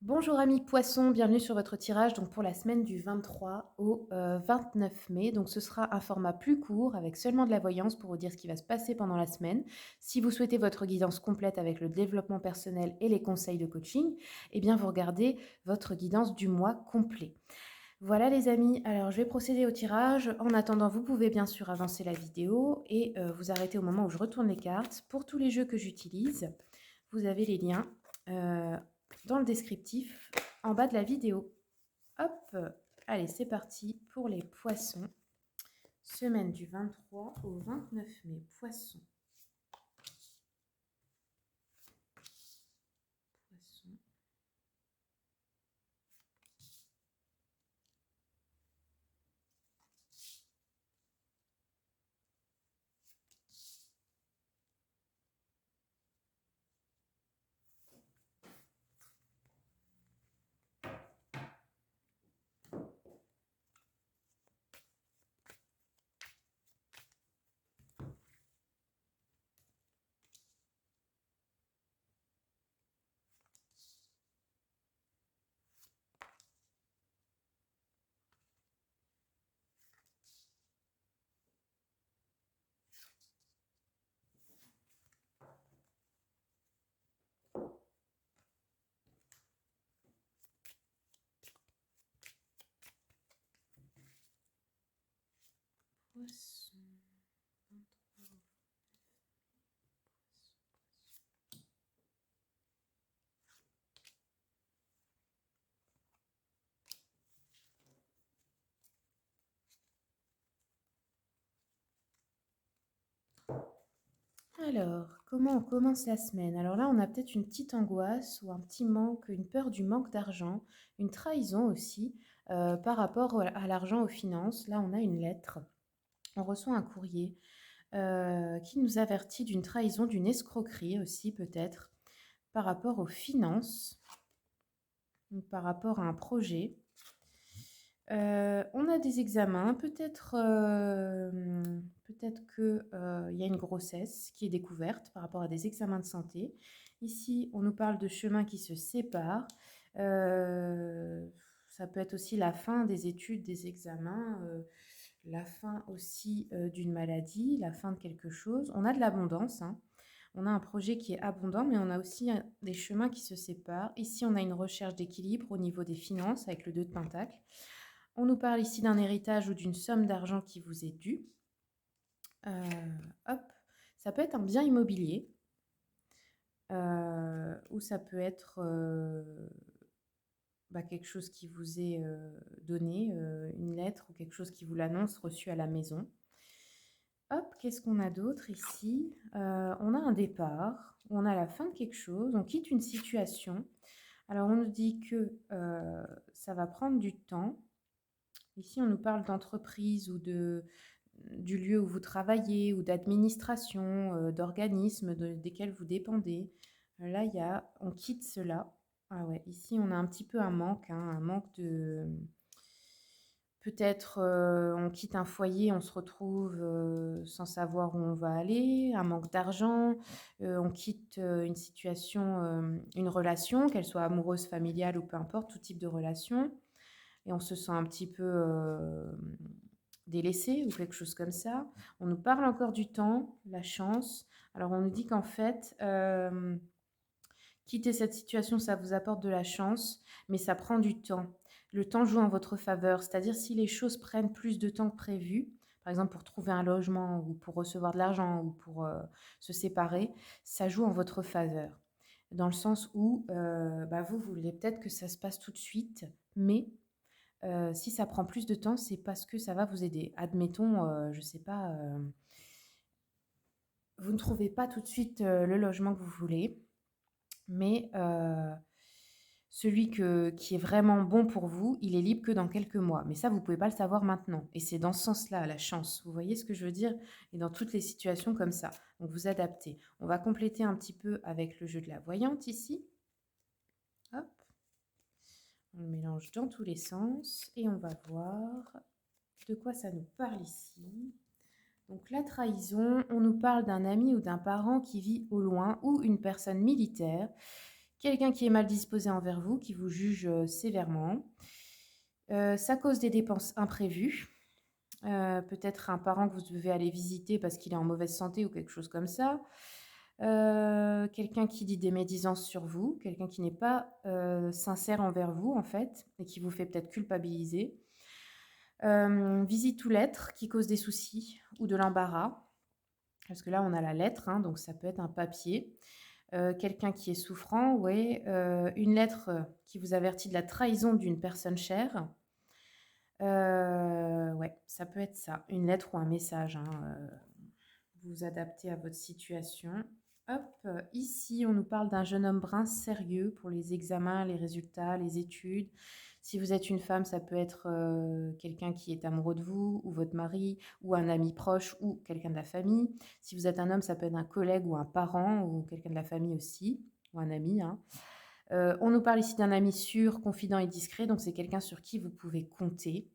Bonjour amis poissons, bienvenue sur votre tirage donc pour la semaine du 23 au 29 mai. Donc ce sera un format plus court avec seulement de la voyance pour vous dire ce qui va se passer pendant la semaine. Si vous souhaitez votre guidance complète avec le développement personnel et les conseils de coaching, eh bien vous regardez votre guidance du mois complet. Voilà les amis, alors je vais procéder au tirage. En attendant, vous pouvez bien sûr avancer la vidéo et vous arrêter au moment où je retourne les cartes. Pour tous les jeux que j'utilise, vous avez les liens dans le descriptif en bas de la vidéo. Hop, allez, c'est parti pour les poissons. Semaine du 23 au 29 mai, poissons. Poissons. Poissons. 23. Alors, comment on commence la semaine? Alors là, on a peut-être une petite angoisse ou un petit manque, une peur du manque d'argent, une trahison aussi par rapport à l'argent, aux finances. Là, on a une lettre. On reçoit un courrier qui nous avertit d'une trahison, d'une escroquerie aussi peut-être, par rapport aux finances, ou par rapport à un projet. On a des examens, peut-être qu'il y a une grossesse qui est découverte par rapport à des examens de santé. Ici, on nous parle de chemins qui se séparent. Ça peut être aussi la fin des études, des examens, la fin aussi d'une maladie, la fin de quelque chose. On a de l'abondance, hein. On a un projet qui est abondant, mais on a aussi des chemins qui se séparent. Ici, on a une recherche d'équilibre au niveau des finances avec le 2 de Pentacle. On nous parle ici d'un héritage ou d'une somme d'argent qui vous est due. Hop, ça peut être un bien immobilier ou ça peut être quelque chose qui vous est donné, une lettre ou quelque chose qui vous l'annonce reçu à la maison. Hop, qu'est-ce qu'on a d'autre ici? On a un départ, on a la fin de quelque chose, on quitte une situation. Alors on nous dit que ça va prendre du temps. Ici, on nous parle d'entreprise ou du lieu où vous travaillez ou d'administration, d'organismes desquels vous dépendez. Là, on quitte cela. Ah ouais, ici, on a un petit peu un manque, hein, un manque de... Peut-être on quitte un foyer, on se retrouve sans savoir où on va aller, un manque d'argent, on quitte une situation, une relation, qu'elle soit amoureuse, familiale ou peu importe, tout type de relation, et on se sent un petit peu délaissé ou quelque chose comme ça. On nous parle encore du temps, la chance. Alors on nous dit qu'en fait, quitter cette situation, ça vous apporte de la chance, mais ça prend du temps. Le temps joue en votre faveur, c'est-à-dire si les choses prennent plus de temps que prévu, par exemple pour trouver un logement ou pour recevoir de l'argent ou pour se séparer, ça joue en votre faveur. Dans le sens où vous voulez peut-être que ça se passe tout de suite, mais si ça prend plus de temps, c'est parce que ça va vous aider. Admettons, je ne sais pas, vous ne trouvez pas tout de suite le logement que vous voulez, mais celui qui est vraiment bon pour vous, il est libre que dans quelques mois. Mais ça, vous ne pouvez pas le savoir maintenant. Et c'est dans ce sens-là, la chance. Vous voyez ce que je veux dire? Et dans toutes les situations comme ça. Donc, vous adaptez. On va compléter un petit peu avec le jeu de la voyante ici. Hop. On le mélange dans tous les sens. Et on va voir de quoi ça nous parle ici. Donc, la trahison, on nous parle d'un ami ou d'un parent qui vit au loin ou une personne militaire Quelqu'un qui est mal disposé envers vous, qui vous juge sévèrement. Ça cause des dépenses imprévues. Peut-être un parent que vous devez aller visiter parce qu'il est en mauvaise santé ou quelque chose comme ça. Quelqu'un qui dit des médisances sur vous, quelqu'un qui n'est pas sincère envers vous en fait et qui vous fait peut-être culpabiliser. Visite ou lettre qui cause des soucis ou de l'embarras, parce que là on a la lettre, hein, donc ça peut être un papier. Quelqu'un qui est souffrant, ouais, une lettre qui vous avertit de la trahison d'une personne chère. Ouais, ça peut être ça, une lettre ou un message, hein, vous adaptez à votre situation. Hop, ici, on nous parle d'un jeune homme brun sérieux pour les examens, les résultats, les études. Si vous êtes une femme, ça peut être quelqu'un qui est amoureux de vous, ou votre mari, ou un ami proche, ou quelqu'un de la famille. Si vous êtes un homme, ça peut être un collègue ou un parent, ou quelqu'un de la famille aussi, ou un ami, hein. On nous parle ici d'un ami sûr, confident et discret, donc c'est quelqu'un sur qui vous pouvez compter.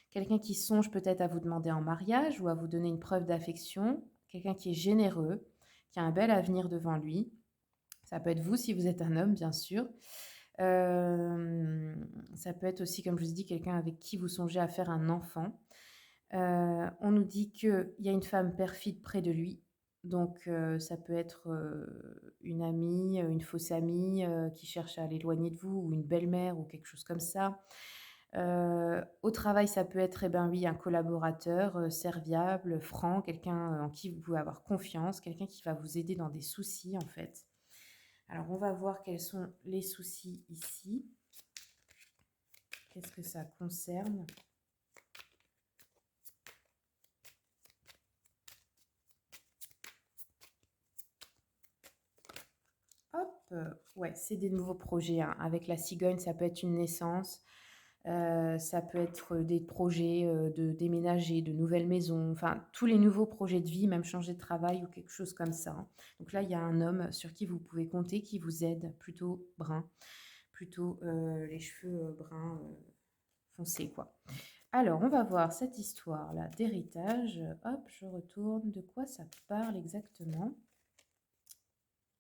Quelqu'un qui songe peut-être à vous demander en mariage ou à vous donner une preuve d'affection. Quelqu'un qui est généreux, qui a un bel avenir devant lui. Ça peut être vous si vous êtes un homme, bien sûr. Ça peut être aussi, comme je vous ai dit, quelqu'un avec qui vous songez à faire un enfant. On nous dit qu'il y a une femme perfide près de lui. Donc, ça peut être une amie, une fausse amie qui cherche à l'éloigner de vous, ou une belle-mère, ou quelque chose comme ça. Au travail, ça peut être, eh ben oui, un collaborateur serviable, franc, quelqu'un en qui vous pouvez avoir confiance, quelqu'un qui va vous aider dans des soucis, en fait. Alors, on va voir quels sont les soucis ici. Qu'est-ce que ça concerne? Hop, ouais, c'est des nouveaux projets, hein. Avec la cigogne, ça peut être une naissance, ça peut être des projets de déménager, de nouvelles maisons, enfin tous les nouveaux projets de vie, même changer de travail ou quelque chose comme ça, hein. Donc là, il y a un homme sur qui vous pouvez compter, qui vous aide, plutôt brun, plutôt les cheveux bruns foncés, quoi. Alors, on va voir cette histoire-là d'héritage. Hop, je retourne. De quoi ça parle exactement?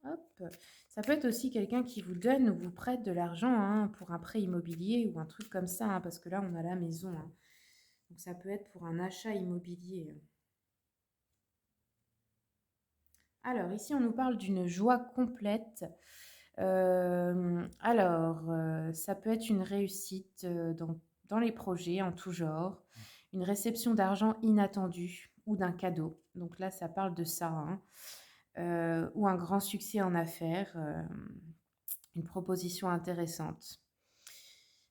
Hop. Ça peut être aussi quelqu'un qui vous donne ou vous prête de l'argent, hein, pour un prêt immobilier ou un truc comme ça, hein, parce que là, on a la maison, hein. Donc, ça peut être pour un achat immobilier. Alors, ici, on nous parle d'une joie complète. Ça peut être une réussite dans les projets en tout genre, une réception d'argent inattendue ou d'un cadeau. Donc là, ça parle de ça, hein. Ou un grand succès en affaires, une proposition intéressante.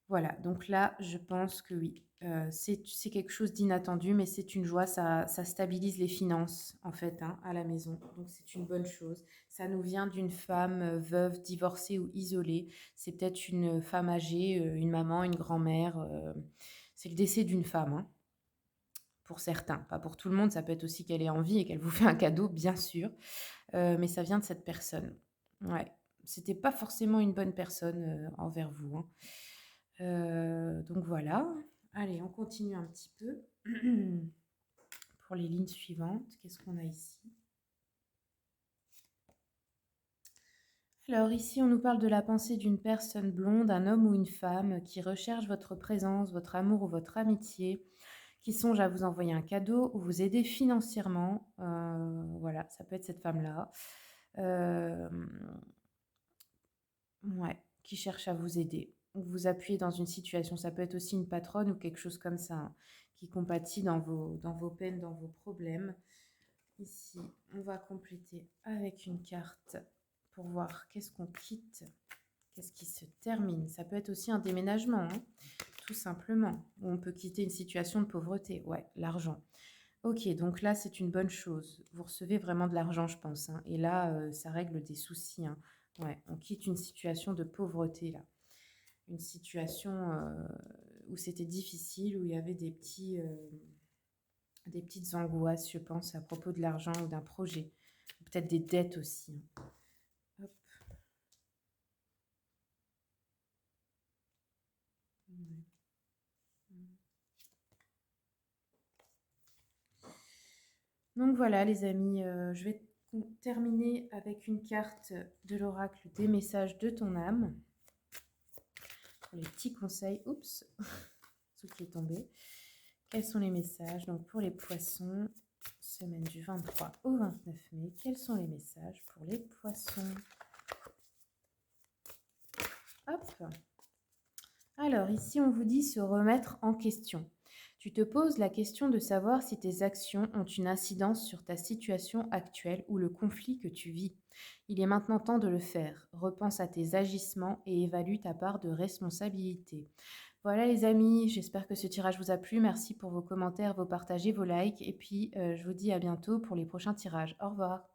Voilà, donc là, je pense que oui, c'est quelque chose d'inattendu, mais c'est une joie, ça stabilise les finances, en fait, hein, à la maison, donc c'est une bonne chose. Ça nous vient d'une femme, veuve, divorcée ou isolée. C'est peut-être une femme âgée, une maman, une grand-mère, c'est le décès d'une femme, hein, pour certains. Pas pour tout le monde, ça peut être aussi qu'elle est en vie et qu'elle vous fait un cadeau, bien sûr, mais ça vient de cette personne. Ouais, c'était pas forcément une bonne personne, envers vous, hein. Donc voilà. Allez, on continue un petit peu. Pour les lignes suivantes, qu'est-ce qu'on a ici? Alors ici, on nous parle de la pensée d'une personne blonde, un homme ou une femme qui recherche votre présence, votre amour ou votre amitié, qui songe à vous envoyer un cadeau ou vous aider financièrement. Voilà, ça peut être cette femme-là. Ouais, qui cherche à vous aider ou vous appuyer dans une situation. Ça peut être aussi une patronne ou quelque chose comme ça, hein, qui compatit dans vos peines, dans vos problèmes. Ici, on va compléter avec une carte pour voir qu'est-ce qu'on quitte, qu'est-ce qui se termine. Ça peut être aussi un déménagement, hein, tout simplement. Ou on peut quitter une situation de pauvreté. Ouais, l'argent. Ok, donc là, c'est une bonne chose. Vous recevez vraiment de l'argent, je pense, hein. Et là, ça règle des soucis, hein. Ouais, on quitte une situation de pauvreté, là. Une situation où c'était difficile, où il y avait des petites angoisses, je pense, à propos de l'argent ou d'un projet. Peut-être des dettes aussi, hein. Hop. Ouais. Donc voilà, les amis, je vais terminer avec une carte de l'oracle des messages de ton âme. Pour les petits conseils, oups, ce qui est tombé. Quels sont les messages? Donc pour les poissons, semaine du 23 au 29 mai, quels sont les messages pour les poissons? Hop. Alors ici, on vous dit se remettre en question. Tu te poses la question de savoir si tes actions ont une incidence sur ta situation actuelle ou le conflit que tu vis. Il est maintenant temps de le faire. Repense à tes agissements et évalue ta part de responsabilité. Voilà les amis, j'espère que ce tirage vous a plu. Merci pour vos commentaires, vos partages et vos likes. Et puis, je vous dis à bientôt pour les prochains tirages. Au revoir.